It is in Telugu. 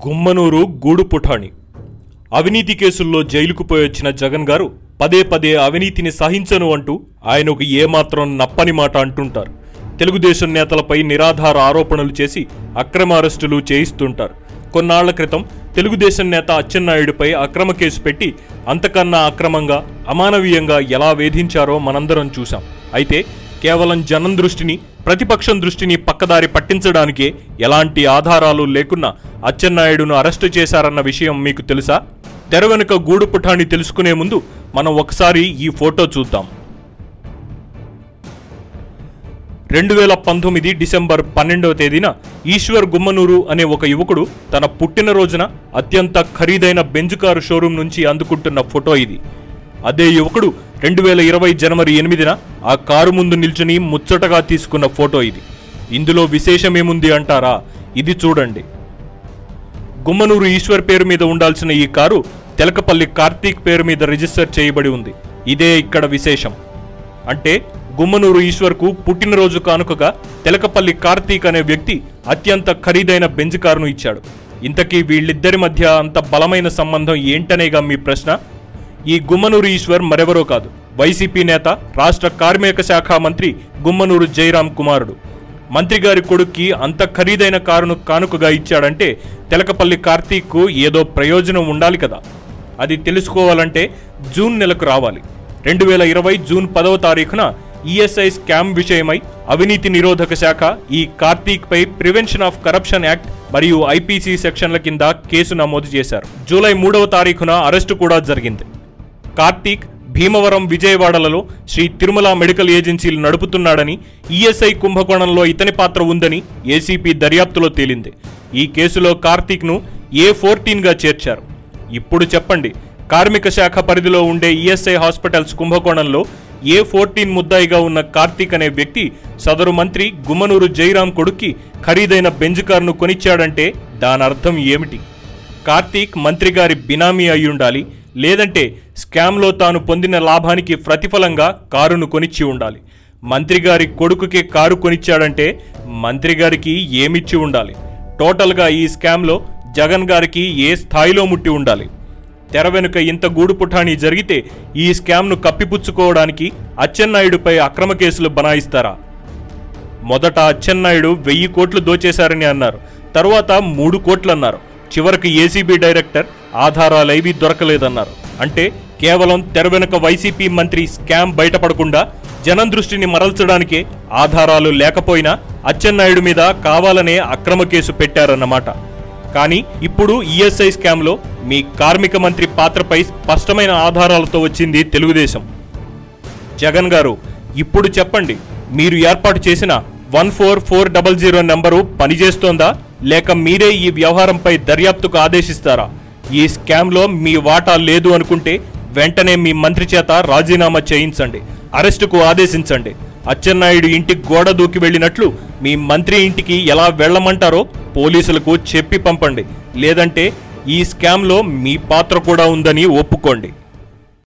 గుమ్మనూరు గూడు పుఠాణి అవినీతి కేసుల్లో జైలుకు పోయొచ్చిన జగన్ గారు పదే పదే అవినీతిని సహించను అంటూ ఆయనకు ఏమాత్రం నప్పని మాట అంటుంటారు. తెలుగుదేశం నేతలపై నిరాధార ఆరోపణలు చేసి అక్రమ అరెస్టులు చేయిస్తుంటారు. కొన్నాళ్ల క్రితం తెలుగుదేశం నేత అచ్చెన్నాయుడిపై అక్రమ కేసు పెట్టి అంతకన్నా అక్రమంగా అమానవీయంగా ఎలా వేధించారో మనందరం చూశాం. అయితే కేవలం జనం దృష్టిని ప్రతిపక్షం దృష్టిని పక్కదారి పట్టించడానికే ఎలాంటి ఆధారాలు లేకున్నా అచ్చెన్నాయుడును అరెస్టు చేశారన్న విషయం మీకు తెలుసా? తెర వెనుక గూడు పుఠాణి తెలుసుకునే ముందు మనం ఒకసారి ఈ ఫోటో చూద్దాం. 2019 డిసెంబర్ 12వ తేదీన ఈశ్వర్ గుమ్మనూరు అనే ఒక యువకుడు తన పుట్టినరోజున అత్యంత ఖరీదైన బెంజ్ కారు షోరూం నుంచి అందుకుంటున్న ఫోటో ఇది. అదే యువకుడు 2020 జనవరి 8న ఆ కారు ముందు నిల్చుని ముచ్చటగా తీసుకున్న ఫోటో ఇది. ఇందులో విశేషమేముంది అంటారా? ఇది చూడండి. గుమ్మనూరు ఈశ్వర్ పేరు మీద ఉండాల్సిన ఈ కారు తెలకపల్లి కార్తీక్ పేరు మీద రిజిస్టర్ చేయబడి ఉంది. ఇదే ఇక్కడ విశేషం. అంటే గుమ్మనూరు ఈశ్వర్కు పుట్టినరోజు కానుకగా తెలకపల్లి కార్తీక్ అనే వ్యక్తి అత్యంత ఖరీదైన బెంజ్ కారును ఇచ్చాడు. ఇంతకీ వీళ్ళిద్దరి మధ్య అంత బలమైన సంబంధం ఏంటనేగా మీ ప్రశ్న? ఈ గుమ్మనూరు ఈశ్వర్ మరెవరో కాదు, వైసీపీ నేత, రాష్ట్ర కార్మిక శాఖ మంత్రి గుమ్మనూరు జయరాం కుమారుడు. మంత్రి గారి కొడుక్కి అంత ఖరీదైన కారును కానుకగా ఇచ్చాడంటే తెలకపల్లి కార్తీక్కు ఏదో ప్రయోజనం ఉండాలి కదా. అది తెలుసుకోవాలంటే జూన్ నెలకు రావాలి. 2020 జూన్ 10వ తారీఖున ఈఎస్ఐ స్కామ్ విషయమై అవినీతి నిరోధక శాఖ ఈ కార్తీక్ పై ప్రివెన్షన్ ఆఫ్ కరప్షన్ యాక్ట్ మరియు ఐపీసీ సెక్షన్ల కింద కేసు నమోదు చేశారు. జూలై 3వ తారీఖున అరెస్టు కూడా జరిగింది. కార్తీక్ భీమవరం, విజయవాడలలో శ్రీ తిరుమల మెడికల్ ఏజెన్సీలు నడుపుతున్నాడని, ఈఎస్ఐ కుంభకోణంలో ఇతని పాత్ర ఉందని ఏసీపీ దర్యాప్తులో తేలింది. ఈ కేసులో కార్తీక్ను A14గా చేర్చారు. ఇప్పుడు చెప్పండి, కార్మిక శాఖ పరిధిలో ఉండే ఈఎస్ఐ హాస్పిటల్స్ కుంభకోణంలో A14 ముద్దాయిగా ఉన్న కార్తీక్ అనే వ్యక్తి సదరు మంత్రి గుమ్మనూరు జయరాం కొడుక్కి ఖరీదైన బెంజ్ కారును కొనిచ్చాడంటే దాని అర్థం ఏమిటి? కార్తీక్ మంత్రి గారి బినామీ అయ్యుండాలి, లేదంటే స్కామ్లో తాను పొందిన లాభానికి ప్రతిఫలంగా కారును కొనిచ్చి ఉండాలి. మంత్రి గారి కొడుకుకే కారు కొనిచ్చాడంటే మంత్రి గారికి ఏమిచ్చి ఉండాలి? టోటల్గా ఈ స్కామ్లో జగన్ గారికి ఏ స్థాయిలో ముట్టి ఉండాలి? తెర వెనుక ఇంత గూడు పుఠాణి జరిగితే ఈ స్కామ్ను కప్పిపుచ్చుకోవడానికి అచ్చెన్నాయుడుపై అక్రమ కేసులు బనాయిస్తారా? మొదట అచ్చెన్నాయుడు 1000 కోట్లు దోచేశారని అన్నారు, తరువాత 3 కోట్లు అన్నారు, చివరికి ఏసీబీ డైరెక్టర్ ఆధారాలేవీ దొరకలేదన్నారు. అంటే కేవలం తెర వెనుక వైసీపీ మంత్రి స్కామ్ బయటపడకుండా జనం దృష్టిని మరల్చడానికే ఆధారాలు లేకపోయినా అచ్చెన్నాయుడు మీద కావాలనే అక్రమ కేసు పెట్టారన్నమాట. కానీ ఇప్పుడు ఈఎస్ఐ స్కామ్లో మీ కార్మిక మంత్రి పాత్రపై స్పష్టమైన ఆధారాలతో వచ్చింది తెలుగుదేశం. జగన్ గారు, ఇప్పుడు చెప్పండి, మీరు ఏర్పాటు చేసిన 14400 నెంబరు పనిచేస్తోందా, లేక మీరే ఈ వ్యవహారంపై దర్యాప్తుకు ఆదేశిస్తారా? ఈ స్కామ్లో మీ వాటా లేదు అనుకుంటే వెంటనే మీ మంత్రి చేత రాజీనామా చేయించండి, అరెస్టుకు ఆదేశించండి. అచ్చెన్నాయుడు ఇంటికి గోడ దూకి వెళ్ళినట్లు మీ మంత్రి ఇంటికి ఎలా వెళ్లమంటారో పోలీసులకు చెప్పి పంపండి. లేదంటే ఈ స్కామ్లో మీ పాత్ర కూడా ఉందని ఒప్పుకోండి.